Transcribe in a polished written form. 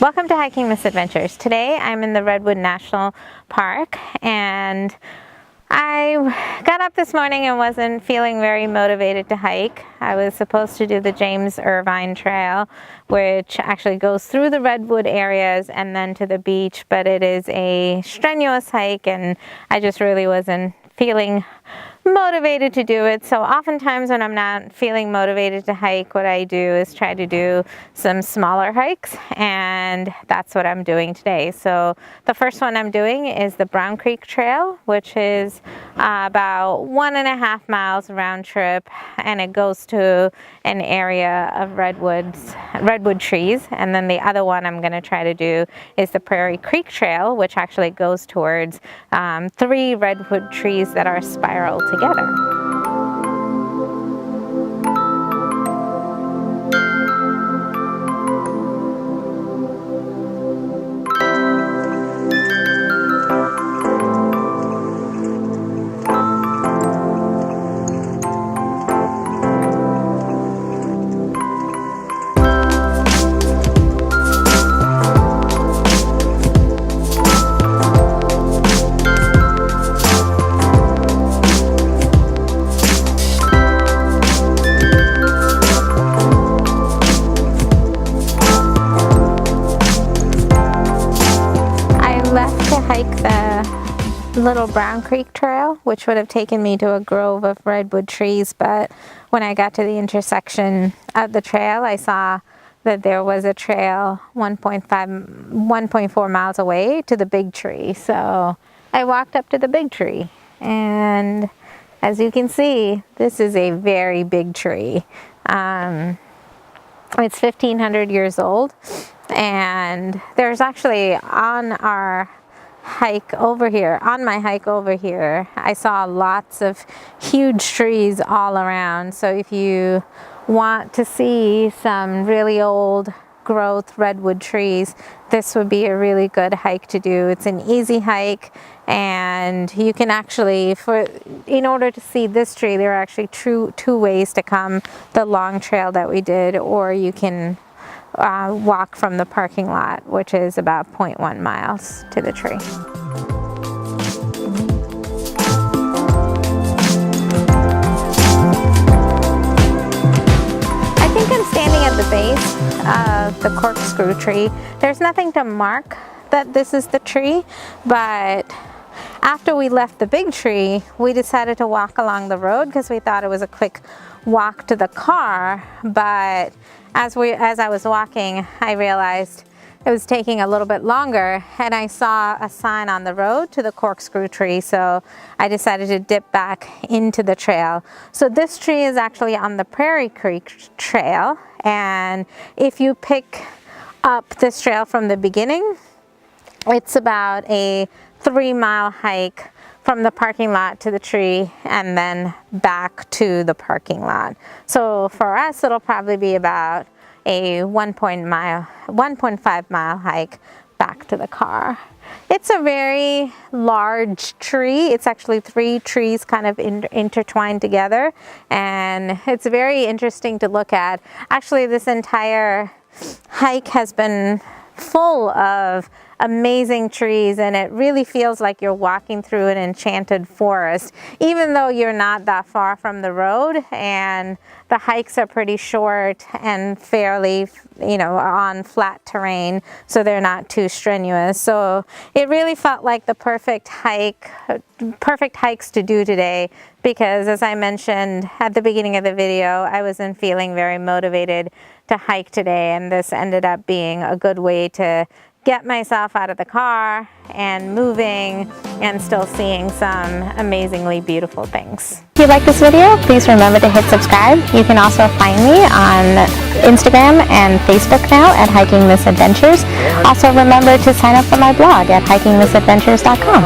Welcome to Hiking Misadventures. Today I'm in the Redwood National Park and I got up this morning and wasn't feeling very motivated to hike. I was supposed to do the James Irvine Trail, which actually goes through the redwood areas and then to the beach, but it is a strenuous hike and I just really wasn't feeling motivated to do it. So oftentimes when I'm not feeling motivated to hike, what I do is try to do some smaller hikes, and that's what I'm doing today. So the first one I'm doing is the Brown Creek Trail, which is about 1.5 miles round trip, and it goes to an area of redwood trees. And then the other one I'm going to try to do is the Prairie Creek Trail, which actually goes towards 3 redwood trees that are spiraled together. Little Brown Creek Trail, which would have taken me to a grove of redwood trees, but when I got to the intersection of the trail, I saw that there was a trail 1.4 miles away to the big tree. So I walked up to the big tree, and as you can see, this is a very big tree. It's 1,500 years old, and there's actually on my hike over here, I saw lots of huge trees all around. So if you want to see some really old growth redwood trees, this would be a really good hike to do. It's an easy hike, and you can actually, in order to see this tree, there are actually two ways to come the long trail that we did, or you can walk from the parking lot, which is about 0.1 miles to the tree. I think I'm standing at the base of the corkscrew tree. There's nothing to mark that this is the tree, but after we left the big tree, we decided to walk along the road because we thought it was a quick walk to the car. But as I was walking, I realized it was taking a little bit longer, and I saw a sign on the road to the corkscrew tree, so I decided to dip back into the trail. So this tree is actually on the Prairie Creek Trail, and if you pick up this trail from the beginning, it's about a 3-mile hike from the parking lot to the tree and then back to the parking lot. So for us, it'll probably be about a 1.5 mile hike back to the car. It's a very large tree. It's actually 3 trees kind of intertwined together, and it's very interesting to look at. Actually, this entire hike has been full of amazing trees, and it really feels like you're walking through an enchanted forest, even though you're not that far from the road, and the hikes are pretty short and fairly, on flat terrain, so they're not too strenuous. So it really felt like the perfect hikes to do today, because as I mentioned at the beginning of the video, I wasn't feeling very motivated to hike today, and this ended up being a good way to get myself out of the car and moving and still seeing some amazingly beautiful things. If you like this video, please remember to hit subscribe. You can also find me on Instagram and Facebook now at Hiking Misadventures. Also remember to sign up for my blog at hikingmisadventures.com.